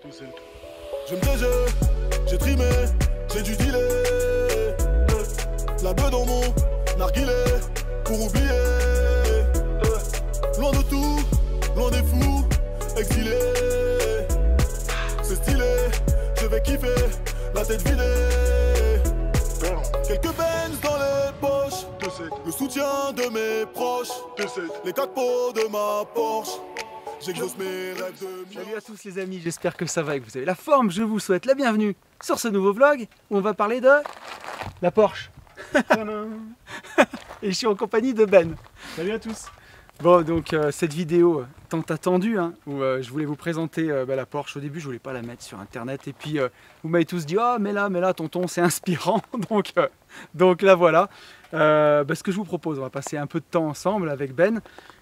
Je me DG, j'ai trimé, j'ai dû dealer. La beuh dans mon narguilé pour oublier. Loin de tout, loin des fous, exilé. C'est stylé, je vais kiffer, la tête vidée. Quelques benz dans les poches, le soutien de mes proches, les 4 pots de ma Porsche. J'exauce mes rêves de... Salut à tous les amis, j'espère que ça va et que vous avez la forme. Je vous souhaite la bienvenue sur ce nouveau vlog où on va parler de la Porsche. Et je suis en compagnie de Ben. Salut à tous. Bon, donc cette vidéo tant attendue, hein, où je voulais vous présenter la Porsche. Au début, je voulais pas la mettre sur internet et puis vous m'avez tous dit ah mais là tonton c'est inspirant. donc là voilà. Ce que je vous propose, on va passer un peu de temps ensemble avec Ben.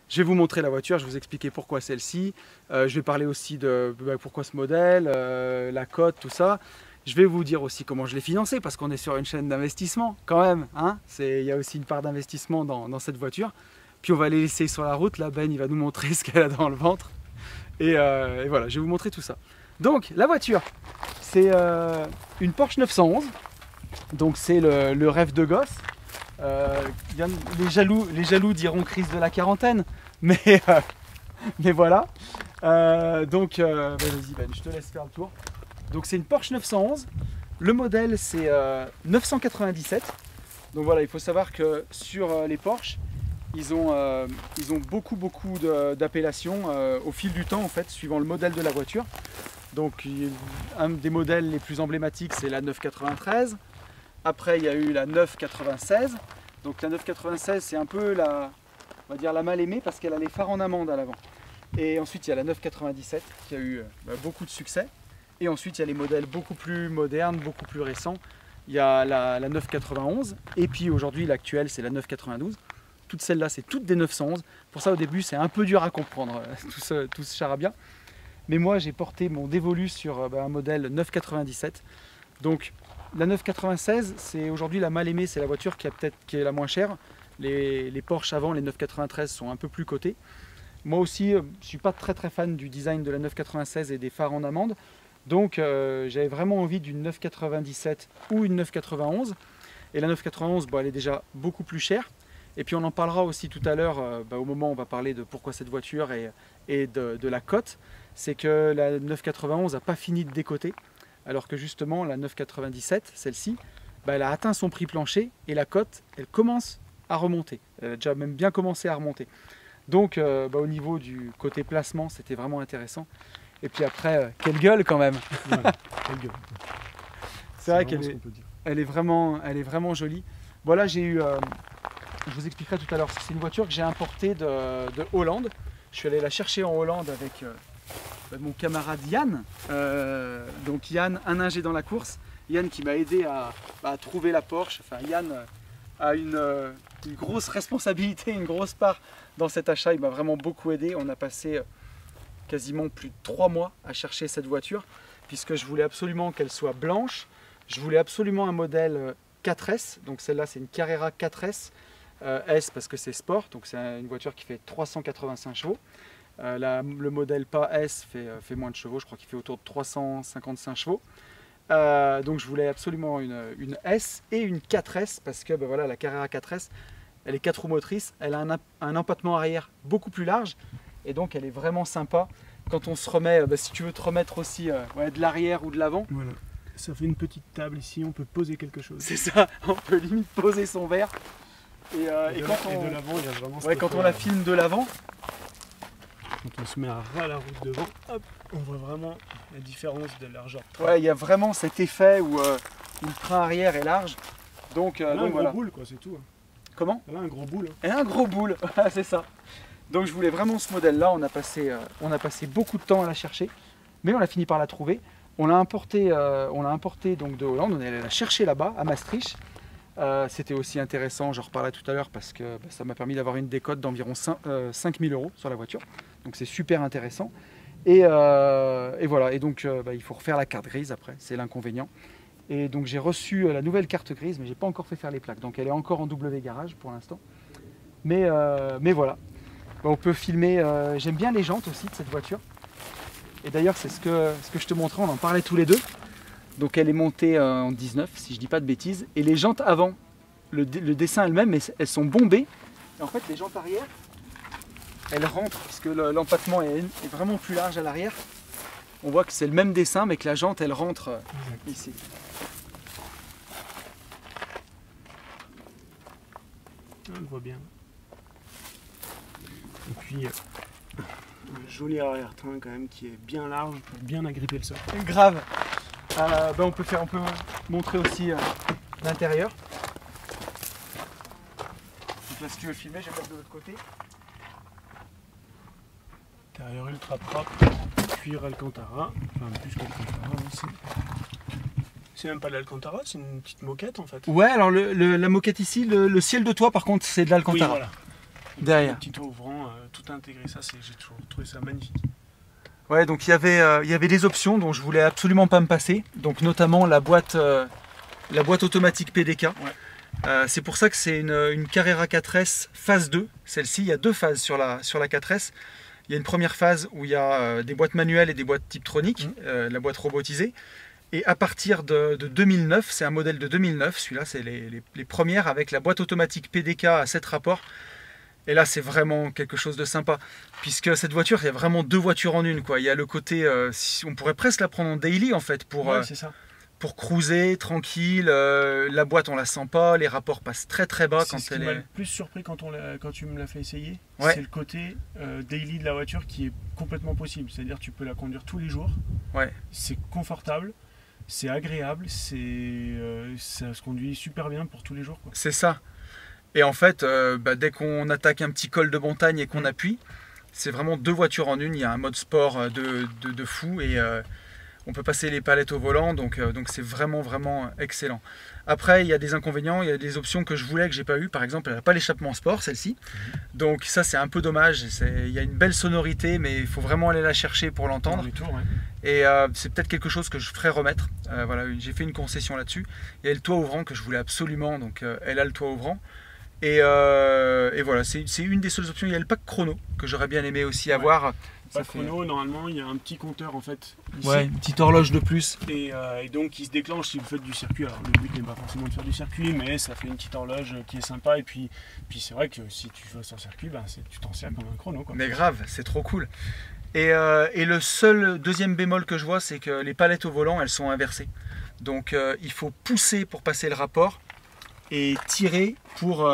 Je vais vous montrer la voiture, je vais vous expliquer pourquoi celle-ci. Je vais parler aussi de pourquoi ce modèle, la cote, tout ça. Je vais vous dire aussi comment je l'ai financé parce qu'on est sur une chaîne d'investissement quand même. Hein, il y a aussi une part d'investissement dans cette voiture. Puis on va les laisser sur la route. Là, Ben, il va nous montrer ce qu'elle a dans le ventre. Et voilà, je vais vous montrer tout ça. Donc, la voiture, c'est une Porsche 911. Donc, c'est le rêve de gosse. Les jaloux diront crise de la quarantaine. Mais voilà. Vas-y, Ben, je te laisse faire le tour. Donc, c'est une Porsche 911. Le modèle, c'est 997. Donc voilà, il faut savoir que sur les Porsche, ils ont beaucoup d'appellations au fil du temps en fait, suivant le modèle de la voiture. Donc un des modèles les plus emblématiques c'est la 993. Après il y a eu la 996. Donc la 996 c'est un peu on va dire la mal aimée parce qu'elle a les phares en amande à l'avant. Et ensuite il y a la 997 qui a eu beaucoup de succès. Et ensuite il y a les modèles beaucoup plus modernes, beaucoup plus récents. Il y a la 991 et puis aujourd'hui l'actuelle c'est la 992. Toutes celles-là, c'est toutes des 911. Pour ça, au début, c'est un peu dur à comprendre, tout ce charabia. Mais moi, j'ai porté mon dévolu sur un modèle 997. Donc, la 996, c'est aujourd'hui la mal aimée. C'est la voiture qui est la moins chère. Les Porsche avant, les 993, sont un peu plus cotées. Moi aussi, je ne suis pas très fan du design de la 996 et des phares en amande. Donc, j'avais vraiment envie d'une 997 ou une 991. Et la 991, elle est déjà beaucoup plus chère. Et puis on en parlera aussi tout à l'heure, au moment où on va parler de pourquoi cette voiture et de la cote. C'est que la 991 n'a pas fini de décoter, alors que justement la 997, celle-ci, elle a atteint son prix plancher et la cote, elle commence à remonter. Elle a déjà même bien commencé à remonter. Donc au niveau du côté placement, c'était vraiment intéressant. Et puis après, quelle gueule quand même. Ouais, quelle gueule. C'est vrai qu'elle est vraiment jolie. Voilà, j'ai eu... je vous expliquerai tout à l'heure, c'est une voiture que j'ai importée de Hollande. Je suis allé la chercher en Hollande avec mon camarade Yann. Donc Yann, un ingé dans la course. Yann qui m'a aidé à trouver la Porsche. Enfin, Yann a une grosse responsabilité, une grosse part dans cet achat. Il m'a vraiment beaucoup aidé. On a passé quasiment plus de 3 mois à chercher cette voiture puisque je voulais absolument qu'elle soit blanche. Je voulais absolument un modèle 4S. Donc celle-là, c'est une Carrera 4S. S parce que c'est sport, donc c'est une voiture qui fait 385 chevaux. Le modèle pas S fait moins de chevaux, je crois qu'il fait autour de 355 chevaux. Donc je voulais absolument une S et une 4S parce que voilà, la Carrera 4S, elle est 4 roues motrices, elle a un empattement arrière beaucoup plus large et donc elle est vraiment sympa. Quand on se remet, si tu veux te remettre aussi de l'arrière ou de l'avant. Voilà. Ça fait une petite table ici, on peut poser quelque chose. C'est ça, on peut limite poser son verre. Et quand on la filme de l'avant, quand on se met à ras la route devant, hop, on voit vraiment la différence de largeur. Ouais, il y a vraiment cet effet où le train arrière est large. Donc, elle a un voilà. gros boule, quoi, c'est tout. Comment ? Elle a un gros boule. Elle a un gros boule, c'est ça. Donc je voulais vraiment ce modèle-là. On a passé beaucoup de temps à la chercher, mais on a fini par la trouver. On l'a importé donc de Hollande. On est allé la chercher là-bas, à Maastricht. C'était aussi intéressant, j'en reparlerai tout à l'heure parce que ça m'a permis d'avoir une décote d'environ 5 000 € sur la voiture. Donc c'est super intéressant. Et voilà, et donc il faut refaire la carte grise après, c'est l'inconvénient. Et donc j'ai reçu la nouvelle carte grise, mais j'ai pas encore fait faire les plaques. Donc elle est encore en W garage pour l'instant. Mais voilà, on peut filmer, j'aime bien les jantes aussi de cette voiture. Et d'ailleurs c'est ce que je te montrais, on en parlait tous les deux. Donc elle est montée en 19 si je dis pas de bêtises. Et les jantes avant, le dessin elles-mêmes, elles sont bombées. Et en fait les jantes arrière, elles rentrent puisque l'empattement est vraiment plus large à l'arrière. On voit que c'est le même dessin mais que la jante elle rentre ici. On le voit bien. Et puis un joli arrière-train quand même qui est bien large pour bien agripper le sol. Grave. On peut montrer aussi l'intérieur. Donc là si tu veux filmer, je vais mettre de l'autre côté. Intérieur ultra propre, cuir Alcantara, enfin plus qu'Alcantara aussi. C'est même pas de l'Alcantara, c'est une petite moquette en fait. Ouais, alors la moquette ici, le ciel de toit par contre c'est de l'Alcantara. Oui, voilà. Derrière. Un petit toit ouvrant, tout intégré, ça j'ai toujours trouvé ça magnifique. Ouais, donc il y avait des options dont je voulais absolument pas me passer, donc notamment la boîte automatique PDK. Ouais. C'est pour ça que c'est une Carrera 4S phase 2, celle-ci, il y a deux phases sur la 4S. Il y a une première phase où il y a des boîtes manuelles et des boîtes Tiptronic, la boîte robotisée. Et à partir de 2009, c'est un modèle de 2009, celui-là c'est les premières avec la boîte automatique PDK à 7 rapports. Et là c'est vraiment quelque chose de sympa, puisque cette voiture, il y a vraiment deux voitures en une, quoi. Il y a le côté, on pourrait presque la prendre en daily en fait, pour cruiser tranquille. La boîte on la sent pas, les rapports passent très très bas quand elle est... Ce qui m'a le plus surpris quand tu me l'as fait essayer, ouais. C'est le côté daily de la voiture qui est complètement possible. C'est-à-dire tu peux la conduire tous les jours, ouais. C'est confortable. C'est agréable, ça se conduit super bien pour tous les jours. C'est ça. Et en fait, dès qu'on attaque un petit col de montagne et qu'on appuie, c'est vraiment deux voitures en une. Il y a un mode sport de fou et on peut passer les palettes au volant. Donc c'est vraiment, vraiment excellent. Après, il y a des inconvénients, il y a des options que je voulais que j'ai pas eu. Par exemple, elle n'a pas l'échappement sport, celle-ci. Donc ça, c'est un peu dommage. Il y a une belle sonorité, mais il faut vraiment aller la chercher pour l'entendre. Et c'est peut-être quelque chose que je ferai remettre. Voilà, j'ai fait une concession là-dessus. Il y a le toit ouvrant que je voulais absolument, donc elle a le toit ouvrant. Et voilà, c'est une des seules options. Il y a le pack chrono que j'aurais bien aimé aussi avoir. Pack chrono, normalement, il y a un petit compteur en fait. Ici. Ouais, une petite horloge de plus. Et donc il se déclenche si vous faites du circuit. Alors le but n'est pas forcément de faire du circuit, mais ça fait une petite horloge qui est sympa. Et puis c'est vrai que si tu fais sur circuit, tu t'en sers comme un chrono, quoi. Mais grave, c'est trop cool. Et le seul deuxième bémol que je vois, c'est que les palettes au volant, elles sont inversées. Donc il faut pousser pour passer le rapport et tirer pour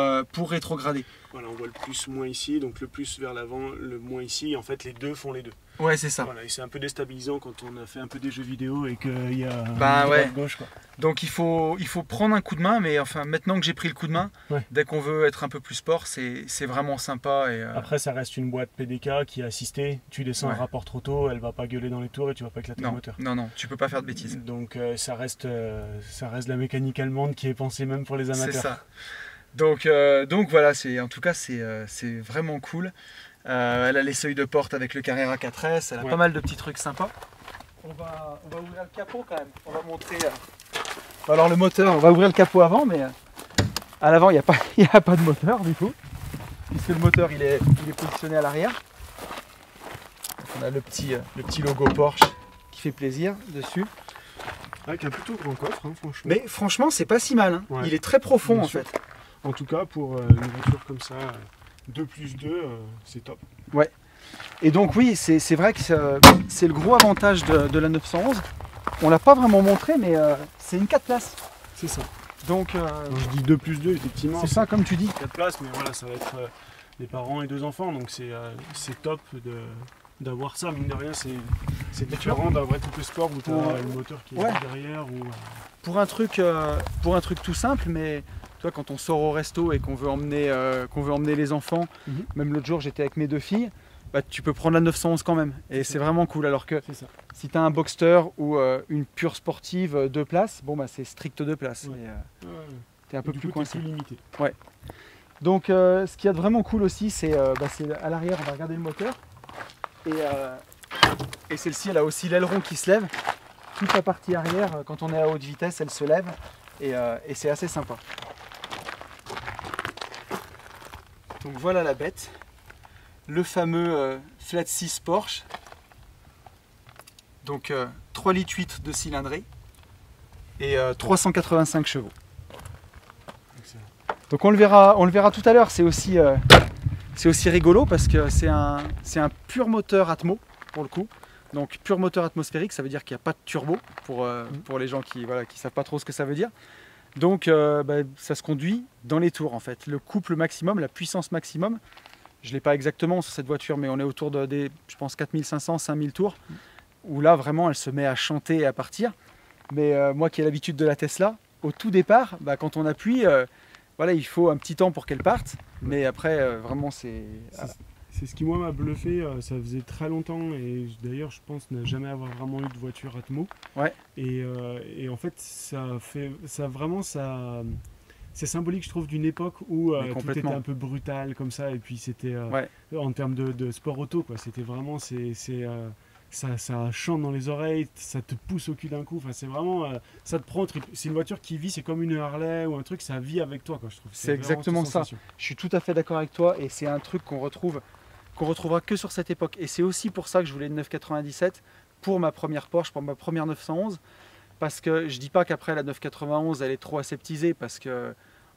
rétrograder. Voilà, on voit le plus moins ici, donc le plus vers l'avant, le moins ici. En fait, les deux font les deux. Ouais, c'est ça. Voilà, et c'est un peu déstabilisant quand on a fait un peu des jeux vidéo et qu'il y a ouais. gauche, quoi. Donc il faut prendre un coup de main, mais enfin maintenant que j'ai pris le coup de main, ouais. Dès qu'on veut être un peu plus sport, c'est vraiment sympa. Et Après, ça reste une boîte PDK qui est assistée. Tu descends un rapport trop tôt, elle va pas gueuler dans les tours et tu vas pas éclater le moteur. Non, tu peux pas faire de bêtises. Donc ça reste la mécanique allemande qui est pensée même pour les amateurs. C'est ça. Donc voilà, en tout cas c'est vraiment cool. Elle a les seuils de porte avec le Carrera 4S, elle a pas mal de petits trucs sympas. On va ouvrir le capot quand même, on va montrer. Alors le moteur, on va ouvrir le capot avant, mais à l'avant il n'y a pas de moteur du coup, puisque le moteur il est positionné à l'arrière. On a le petit logo Porsche qui fait plaisir dessus. Avec un plutôt grand coffre, hein, franchement. Mais franchement c'est pas si mal, hein. Ouais. Il est très profond en fait. En tout cas, pour une voiture comme ça, 2+2, c'est top. Ouais. Et donc oui, c'est vrai que c'est le gros avantage de la 911. On l'a pas vraiment montré, mais c'est une 4 places. C'est ça. Donc, je dis 2+2, effectivement. C'est ça, comme tu dis. 4 places, mais voilà, ça va être des parents et 2 enfants. Donc c'est top d'avoir ça. Mine de rien, c'est différent d'un vrai coupe sport où tu as le moteur qui est derrière. Pour un truc tout simple, mais... Toi, quand on sort au resto et qu'on veut emmener les enfants, même l'autre jour j'étais avec mes 2 filles, tu peux prendre la 911 quand même. Et c'est vraiment cool. Alors que si tu as un Boxster ou une pure sportive 2 places, c'est strict 2 places. Ouais. Tu es un peu plus coincé. Limité. Ouais. Donc ce qu'il y a de vraiment cool aussi, c'est à l'arrière, on va regarder le moteur. Et celle-ci, elle a aussi l'aileron qui se lève. Toute la partie arrière, quand on est à haute vitesse, elle se lève. Et c'est assez sympa. Donc voilà la bête, le fameux Flat 6 Porsche. Donc 3,8 litres de cylindrée et 385 chevaux. Donc on le verra tout à l'heure, c'est aussi rigolo parce que c'est un pur moteur Atmo pour le coup. Donc pur moteur atmosphérique, ça veut dire qu'il n'y a pas de turbo pour les gens qui ne savent pas trop ce que ça veut dire. Donc ça se conduit dans les tours en fait. Le couple maximum, la puissance maximum, je ne l'ai pas exactement sur cette voiture, mais on est autour de je pense 4500, 5000 tours, où là vraiment elle se met à chanter et à partir. Mais moi qui ai l'habitude de la Tesla, au tout départ, quand on appuie, il faut un petit temps pour qu'elle parte, mais après vraiment c'est... C'est ce qui moi m'a bluffé, ça faisait très longtemps et d'ailleurs je pense ne jamais avoir vraiment eu de voiture Atmo. Ouais. Et en fait c'est symbolique je trouve d'une époque où tout était un peu brutal comme ça et puis c'était en termes de sport auto quoi, c'était vraiment ça chante dans les oreilles, ça te pousse au cul d'un coup, enfin c'est vraiment ça te prend, c'est une voiture qui vit, c'est comme une Harley ou un truc, ça vit avec toi quoi, je trouve. C'est exactement ça. Je suis tout à fait d'accord avec toi et c'est un truc qu'on retrouvera que sur cette époque. Et c'est aussi pour ça que je voulais une 997 pour ma première Porsche, pour ma première 911. Parce que je dis pas qu'après la 991 elle est trop aseptisée, parce que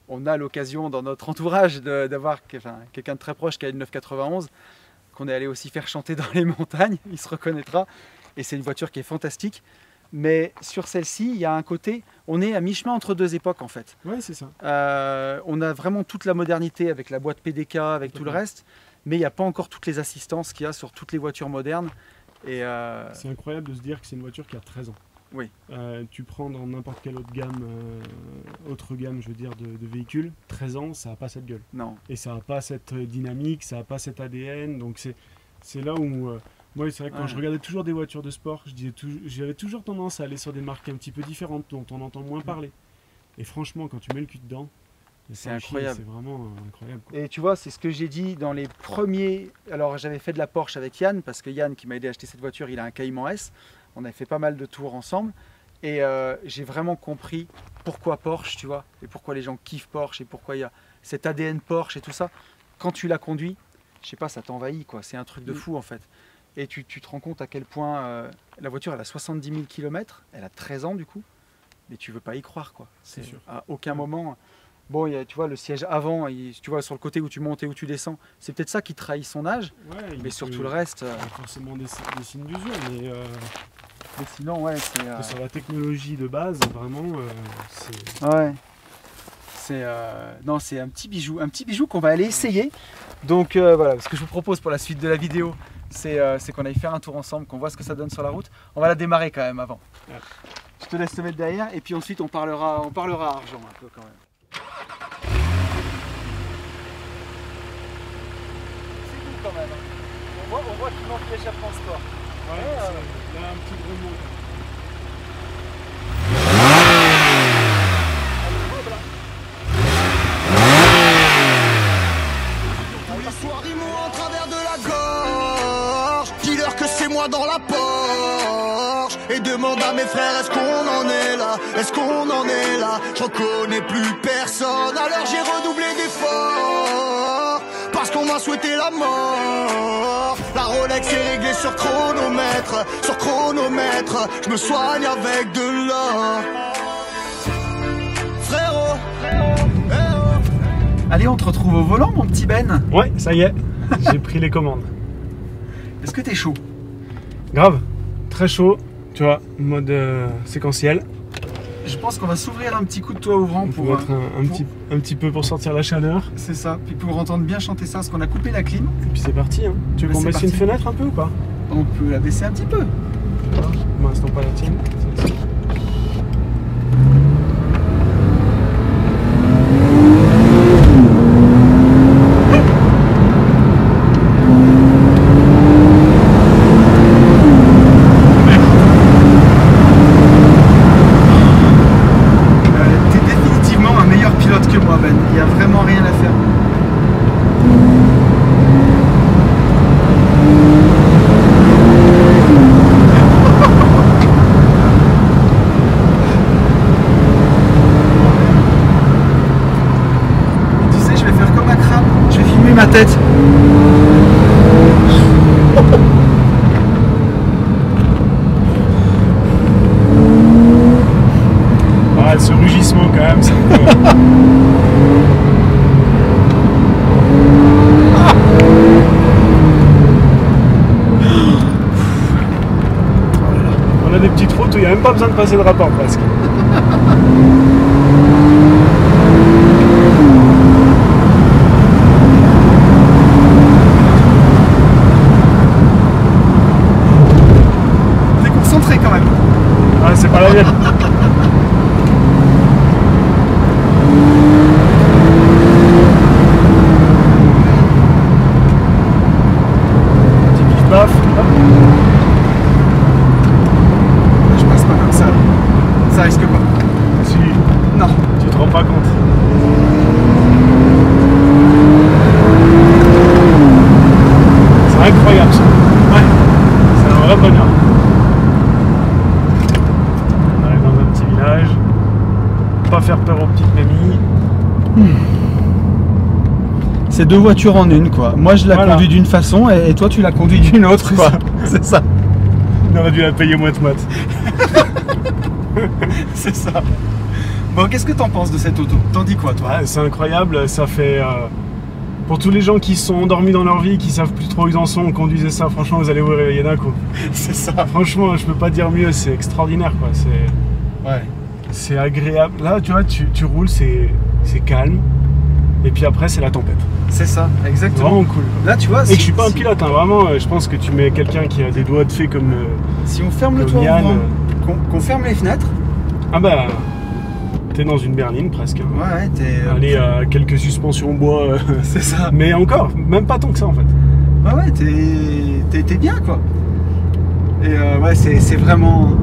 on a l'occasion dans notre entourage d'avoir quelqu'un de très proche qui a une 991, qu'on est allé aussi faire chanter dans les montagnes, il se reconnaîtra. Et c'est une voiture qui est fantastique. Mais sur celle-ci, il y a un côté, on est à mi-chemin entre deux époques en fait. Ouais, c'est ça. On a vraiment toute la modernité avec la boîte PDK, avec tout le reste. Mais il n'y a pas encore toutes les assistances qu'il y a sur toutes les voitures modernes. Et c'est incroyable de se dire que c'est une voiture qui a 13 ans. Oui. Tu prends dans n'importe quelle autre gamme, je veux dire, de véhicules, 13 ans, ça n'a pas cette gueule. Non. Et ça n'a pas cette dynamique, ça n'a pas cet ADN. Donc c'est là où... moi, c'est vrai que quand je regardais toujours des voitures de sport, j'avais toujours tendance à aller sur des marques un petit peu différentes, dont on entend moins parler. Et franchement, quand tu mets le cul dedans, c'est incroyable. C'est vraiment incroyable quoi. Et tu vois, c'est ce que j'ai dit dans les premiers... Alors j'avais fait de la Porsche avec Yann, parce que Yann qui m'a aidé à acheter cette voiture, il a un Cayman S. On avait fait pas mal de tours ensemble. Et j'ai vraiment compris pourquoi Porsche, tu vois, et pourquoi les gens kiffent Porsche, et pourquoi il y a cet ADN Porsche et tout ça. Quand tu la conduis, je sais pas, ça t'envahit quoi. C'est un truc de fou en fait. Et tu te rends compte à quel point la voiture, elle a 70 000 km, elle a 13 ans du coup, mais tu veux pas y croire quoi. C'est sûr. À aucun moment... Bon, tu vois, le siège avant, tu vois, sur le côté où tu montes et où tu descends, c'est peut-être ça qui trahit son âge, mais sur tout le reste... forcément des signes d'usure, mais sinon, ouais, c'est... Sur la technologie de base, vraiment, c'est... Ouais. C'est un petit bijou qu'on va aller essayer. Donc voilà, ce que je vous propose pour la suite de la vidéo, c'est qu'on aille faire un tour ensemble, qu'on voit ce que ça donne sur la route. On va la démarrer quand même avant. Ouais. Je te laisse te mettre derrière et puis ensuite on parlera argent un peu quand même. C'est cool quand même. On voit qu'il manque l'échappement sport. Ouais, là un petit gros mot. L'histoire il m'ont en travers de la gorge. Dis-leur que c'est moi dans la Porsche. Et demande à mes frères, est-ce qu'on en est là? Est-ce qu'on en est là? Je reconnais plus personne, alors j'ai redoublé d'efforts. Parce qu'on m'a souhaité la mort. La Rolex est réglée sur chronomètre. Sur chronomètre, je me soigne avec de l'or. Frérot, Allez, on te retrouve au volant, mon petit Ben. Ouais, ça y est, j'ai pris les commandes. Est-ce que t'es chaud? Grave, très chaud, tu vois, mode séquentiel. Je pense qu'on va s'ouvrir un petit coup de toit ouvrant pour mettre un petit peu pour sortir la chaleur. C'est ça, puis pour entendre bien chanter ça, parce qu'on a coupé la clim. Et puis c'est parti, hein. Tu veux qu'on baisse une fenêtre un peu ou pas? On peut la baisser un petit peu. Pour l'instant pas la tienne. ce rugissement quand même, c'est un peu... On a des petites routes où il n'y a même pas besoin de passer de rapport presque. T'es concentré quand même. Ah, c'est pas la mienne. Petit pif paf. Je passe pas comme ça. Ça risque pas. Si, Non. tu te rends pas compte. C'est incroyable ça. Ouais. C'est un vrai bonheur. On arrive dans un petit village. Pas faire peur aux petites mamies. C'est deux voitures en une quoi. Moi je la conduis d'une façon et toi tu la conduis d'une autre quoi. C'est ça. On aurait dû la payer moite-moite. C'est ça. Bon, qu'est-ce que t'en penses de cette auto? T'en dis quoi toi? Ouais, c'est incroyable, ça fait... pour tous les gens qui sont endormis dans leur vie, qui savent plus trop où ils en sont, conduisez ça, franchement vous allez vous réveiller d'un coup. C'est ça. Franchement, je peux pas dire mieux, c'est extraordinaire quoi. Ouais. C'est agréable. Là, tu vois, tu roules, c'est calme. Et puis après, c'est la tempête. C'est ça, exactement. Vraiment cool. Là, tu vois. Et je suis pas un pilote, hein, vraiment. Je pense que tu mets quelqu'un qui a des doigts de fée comme. Si on ferme le toit ouvrant, qu'on ferme les fenêtres. Ah bah. T'es dans une berline presque. Hein. Ouais, t'es. Allez, quelques suspensions en bois. C'est ça. Mais encore, même pas tant que ça en fait. Bah ouais, t'es bien quoi. Et ouais, c'est vraiment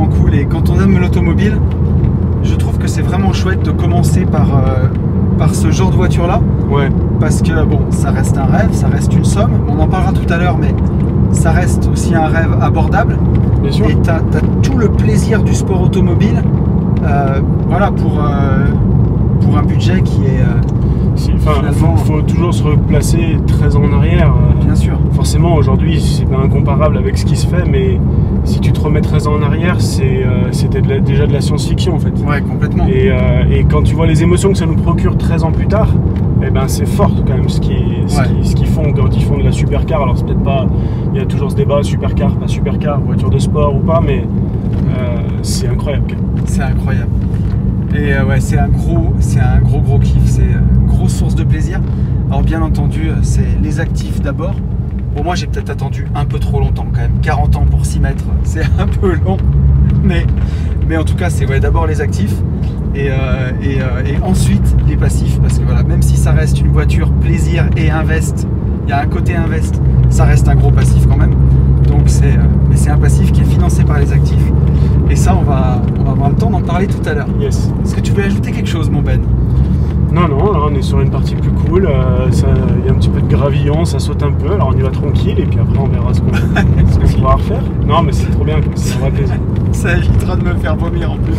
cool. Et quand on aime l'automobile, je trouve que c'est vraiment chouette de commencer par ce genre de voiture là. Ouais. Parce que bon, ça reste un rêve, ça reste une somme. On en parlera tout à l'heure, mais ça reste aussi un rêve abordable. Bien sûr. Et t'as tout le plaisir du sport automobile. Voilà, pour un budget qui est. Faut toujours se replacer 13 ans en arrière. Bien sûr. Forcément, aujourd'hui, c'est pas incomparable avec ce qui se fait, mais si tu te remets 13 ans en arrière, c'était déjà de la science-fiction en fait. Ouais, complètement. Et quand tu vois les émotions que ça nous procure 13 ans plus tard, eh ben c'est fort quand même ce qu'ils font quand ils font de la supercar. Alors c'est peut-être pas, il y a toujours ce débat supercar, pas supercar, voiture de sport ou pas, mais c'est incroyable. C'est incroyable. Et ouais, c'est un gros kiff, c'est une grosse source de plaisir. Alors bien entendu, c'est les actifs d'abord. Bon, moi j'ai peut-être attendu un peu trop longtemps quand même, 40 ans pour s'y mettre, c'est un peu long. Mais en tout cas, c'est ouais, d'abord les actifs et ensuite les passifs. Parce que voilà, même si ça reste une voiture plaisir et invest, il y a un côté invest, ça reste un gros passif quand même. Donc mais c'est un passif qui est financé par les actifs. Et ça, on va avoir le temps d'en parler tout à l'heure. Yes. Est-ce que tu veux ajouter quelque chose, mon Ben? Non, là on est sur une partie plus cool, il y a un petit peu de gravillon, ça saute un peu, alors on y va tranquille et puis après on verra ce qu'on va refaire. Non mais c'est trop bien, c'est un vrai plaisir. Ça évitera de me faire vomir en plus.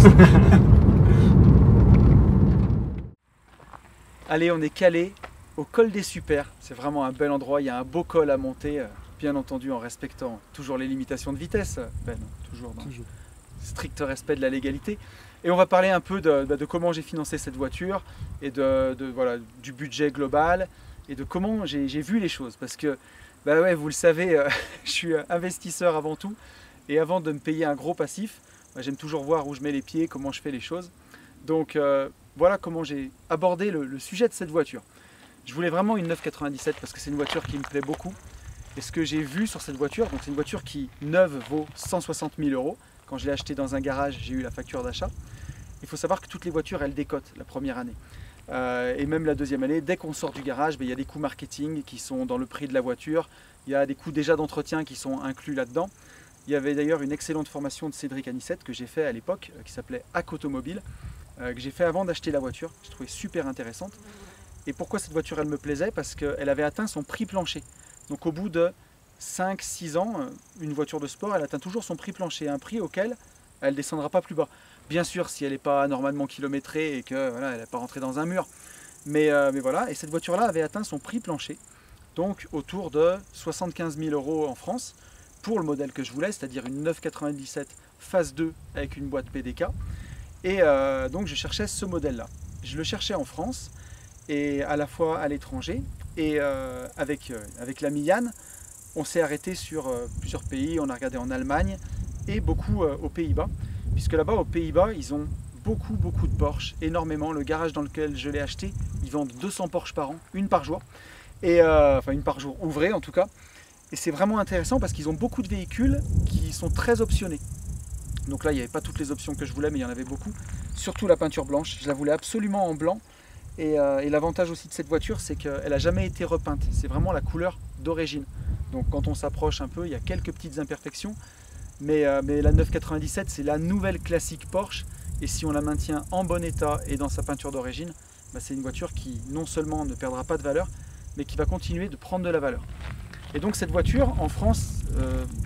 Allez, on est calé au col des Supers, c'est vraiment un bel endroit, il y a un beau col à monter, bien entendu en respectant toujours les limitations de vitesse, Ben, toujours dans strict respect de la légalité. Et on va parler un peu de comment j'ai financé cette voiture et voilà, du budget global et de comment j'ai vu les choses. Parce que, bah ouais, vous le savez, je suis investisseur avant tout. Et avant de me payer un gros passif, bah, j'aime toujours voir où je mets les pieds, comment je fais les choses. Donc voilà comment j'ai abordé le sujet de cette voiture. Je voulais vraiment une 997 parce que c'est une voiture qui me plaît beaucoup. Et ce que j'ai vu sur cette voiture, donc c'est une voiture qui neuve vaut 160 000 €. Quand je l'ai achetée dans un garage, j'ai eu la facture d'achat. Il faut savoir que toutes les voitures, elles décotent la première année. Et même la deuxième année, dès qu'on sort du garage, il y a des coûts marketing qui sont dans le prix de la voiture. Il y a des coûts déjà d'entretien qui sont inclus là-dedans. Il y avait d'ailleurs une excellente formation de Cédric Anissette que j'ai fait à l'époque, qui s'appelait Hack Automobile, que j'ai fait avant d'acheter la voiture. Je trouvais super intéressante. Et pourquoi cette voiture, elle me plaisait? Parce qu'elle avait atteint son prix plancher. Donc au bout de 5-6 ans, une voiture de sport, elle atteint toujours son prix plancher, un prix auquel elle ne descendra pas plus bas. Bien sûr, si elle n'est pas normalement kilométrée et qu'elle voilà, n'est pas rentrée dans un mur. Mais voilà, et cette voiture-là avait atteint son prix plancher, donc autour de 75 000 € en France, pour le modèle que je voulais, c'est-à-dire une 997 phase 2 avec une boîte PDK. Et donc je cherchais ce modèle-là. Je le cherchais en France et à la fois à l'étranger. Et avec l'ami Yann, on s'est arrêté sur plusieurs pays. On a regardé en Allemagne et beaucoup aux Pays-Bas. Puisque là-bas, aux Pays-Bas, ils ont beaucoup de Porsche, énormément. Le garage dans lequel je l'ai acheté, ils vendent 200 Porsche par an, une par jour. Et, enfin une par jour, ouvrée en tout cas. Et c'est vraiment intéressant parce qu'ils ont beaucoup de véhicules qui sont très optionnés. Donc là, il n'y avait pas toutes les options que je voulais, mais il y en avait beaucoup. Surtout la peinture blanche, je la voulais absolument en blanc. Et l'avantage aussi de cette voiture, c'est qu'elle n'a jamais été repeinte. C'est vraiment la couleur d'origine. Donc quand on s'approche un peu, il y a quelques petites imperfections. Mais la 997, c'est la nouvelle classique Porsche. Et si on la maintient en bon état et dans sa peinture d'origine, bah c'est une voiture qui non seulement ne perdra pas de valeur, mais qui va continuer de prendre de la valeur. Et donc cette voiture, en France,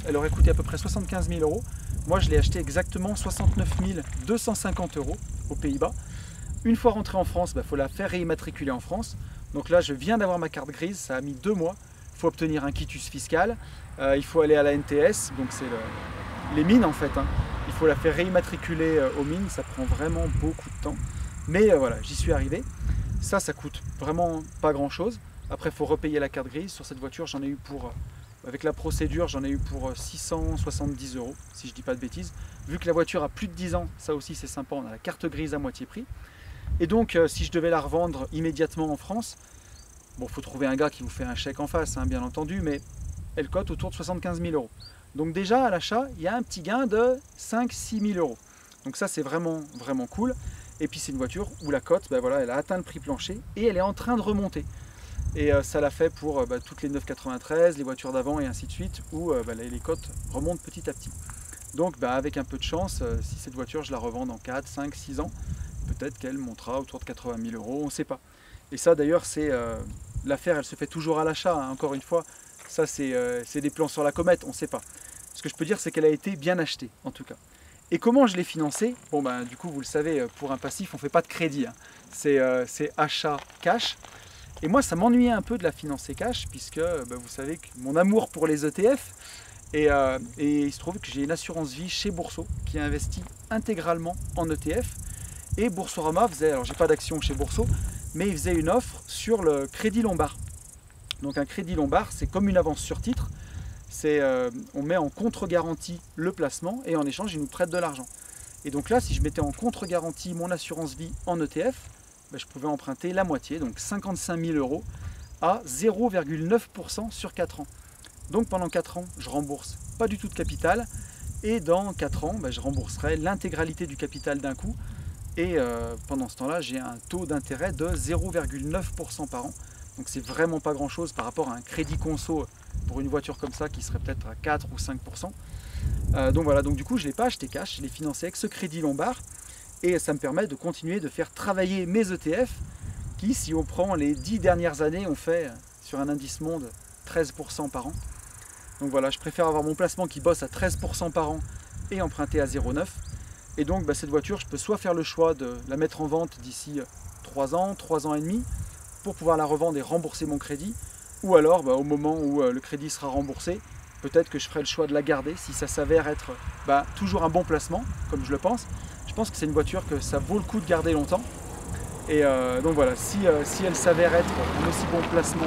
elle aurait coûté à peu près 75 000 €. Moi, je l'ai acheté exactement 69 250 € aux Pays-Bas. Une fois rentré en France, il faut la faire réimmatriculer en France. Donc là, je viens d'avoir ma carte grise, ça a mis 2 mois. Il faut obtenir un quitus fiscal, il faut aller à la NTS, donc c'est les mines en fait. Hein. Il faut la faire réimmatriculer aux mines, ça prend vraiment beaucoup de temps. Mais voilà, j'y suis arrivé. Ça coûte vraiment pas grand-chose. Après, il faut repayer la carte grise. Sur cette voiture, j'en ai eu pour, avec la procédure, j'en ai eu pour 670 €, si je dis pas de bêtises. Vu que la voiture a plus de 10 ans, ça aussi c'est sympa, on a la carte grise à moitié prix. Et donc, si je devais la revendre immédiatement en France, bon, il faut trouver un gars qui vous fait un chèque en face, hein, bien entendu, mais elle cote autour de 75 000 €. Donc déjà, à l'achat, il y a un petit gain de 5-6 000 €. Donc ça, c'est vraiment cool. Et puis, c'est une voiture où la cote, voilà, elle a atteint le prix plancher et elle est en train de remonter. Et ça l'a fait pour toutes les 993, les voitures d'avant et ainsi de suite, où les cotes remontent petit à petit. Donc avec un peu de chance, si cette voiture je la revends dans 4, 5, 6 ans, peut-être qu'elle montera autour de 80 000 €, on ne sait pas. Et ça d'ailleurs, c'est l'affaire, elle se fait toujours à l'achat, hein, encore une fois, ça c'est des plans sur la comète, on ne sait pas. Ce que je peux dire, c'est qu'elle a été bien achetée, en tout cas. Et comment je l'ai financée? Bon du coup, vous le savez, pour un passif, on ne fait pas de crédit, hein. C'est achat cash. Et moi, ça m'ennuyait un peu de la financer cash, puisque vous savez que mon amour pour les ETF, et il se trouve que j'ai une assurance vie chez Bourso qui a investi intégralement en ETF. Et Boursorama faisait, alors j'ai pas d'action chez Bourso, mais il faisait une offre sur le crédit lombard. Donc un crédit lombard, c'est comme une avance sur titre. On met en contre-garantie le placement et en échange, ils nous prêtent de l'argent. Et donc là, si je mettais en contre-garantie mon assurance vie en ETF, je pouvais emprunter la moitié, donc 55 000 € à 0,9% sur 4 ans. Donc pendant 4 ans, je rembourse pas du tout de capital et dans 4 ans, je rembourserai l'intégralité du capital d'un coup et pendant ce temps-là, j'ai un taux d'intérêt de 0,9% par an. Donc c'est vraiment pas grand-chose par rapport à un crédit conso pour une voiture comme ça qui serait peut-être à 4 ou 5%. Donc voilà, donc du coup, je ne l'ai pas acheté cash, je l'ai financé avec ce crédit lombard. Et ça me permet de continuer de faire travailler mes ETF qui, si on prend les 10 dernières années, ont fait sur un indice monde 13% par an. Donc voilà, je préfère avoir mon placement qui bosse à 13% par an et emprunter à 0,9. Et donc cette voiture, je peux soit faire le choix de la mettre en vente d'ici 3 ans, 3 ans et demi, pour pouvoir la revendre et rembourser mon crédit, ou alors au moment où le crédit sera remboursé, peut-être que je ferai le choix de la garder si ça s'avère être toujours un bon placement, comme je le pense. Je pense que c'est une voiture que ça vaut le coup de garder longtemps. Et donc voilà, si elle s'avère être un aussi bon placement,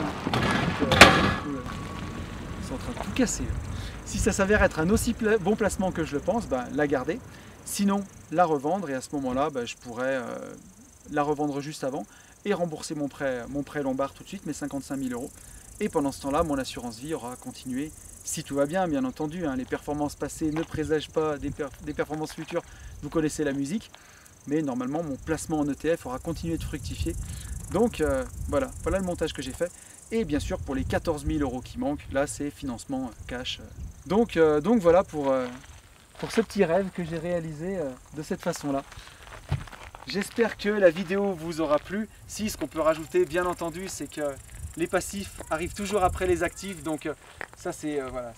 ils sont en train de tout casser. Si ça s'avère être un aussi bon placement que je le pense, la garder. Sinon, la revendre et à ce moment-là, je pourrais la revendre juste avant et rembourser mon prêt lombard tout de suite, mes 55 000 €. Et pendant ce temps-là, mon assurance vie aura continué. Si tout va bien, bien entendu, hein, les performances passées ne présagent pas des performances futures, vous connaissez la musique, mais normalement mon placement en ETF aura continué de fructifier. Donc voilà le montage que j'ai fait. Et bien sûr pour les 14 000 € qui manquent, là c'est financement cash. Donc voilà pour ce petit rêve que j'ai réalisé de cette façon-là. J'espère que la vidéo vous aura plu. Si, ce qu'on peut rajouter bien entendu, c'est que les passifs arrivent toujours après les actifs, donc ça ça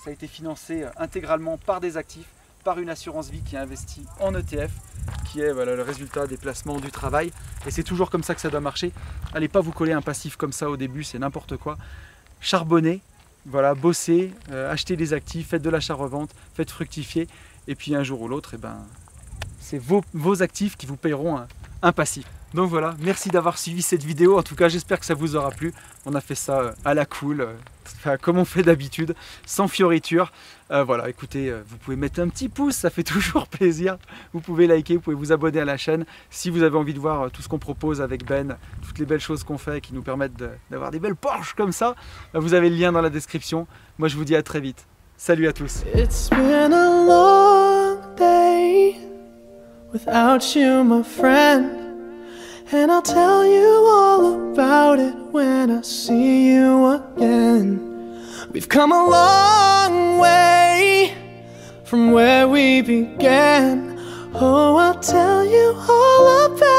a été financé intégralement par des actifs, par une assurance vie qui a investi en ETF, qui est le résultat des placements du travail. Et c'est toujours comme ça que ça doit marcher. Allez pas vous coller un passif comme ça au début, c'est n'importe quoi. Charbonnez, bossez, achetez des actifs, faites de l'achat-revente, faites fructifier, et puis un jour ou l'autre, c'est vos actifs qui vous payeront un passif. Donc voilà, merci d'avoir suivi cette vidéo. En tout cas, j'espère que ça vous aura plu. On a fait ça à la cool, comme on fait d'habitude, sans fioriture. Voilà, écoutez, vous pouvez mettre un petit pouce, ça fait toujours plaisir. Vous pouvez liker, vous pouvez vous abonner à la chaîne. Si vous avez envie de voir tout ce qu'on propose avec Ben, toutes les belles choses qu'on fait qui nous permettent d'avoir des belles Porsche comme ça, vous avez le lien dans la description. Moi, je vous dis à très vite. Salut à tous. It's been a long day without you, my friend. And I'll tell you all about it when I see you again. We've come a long way from where we began. Oh, I'll tell you all about it.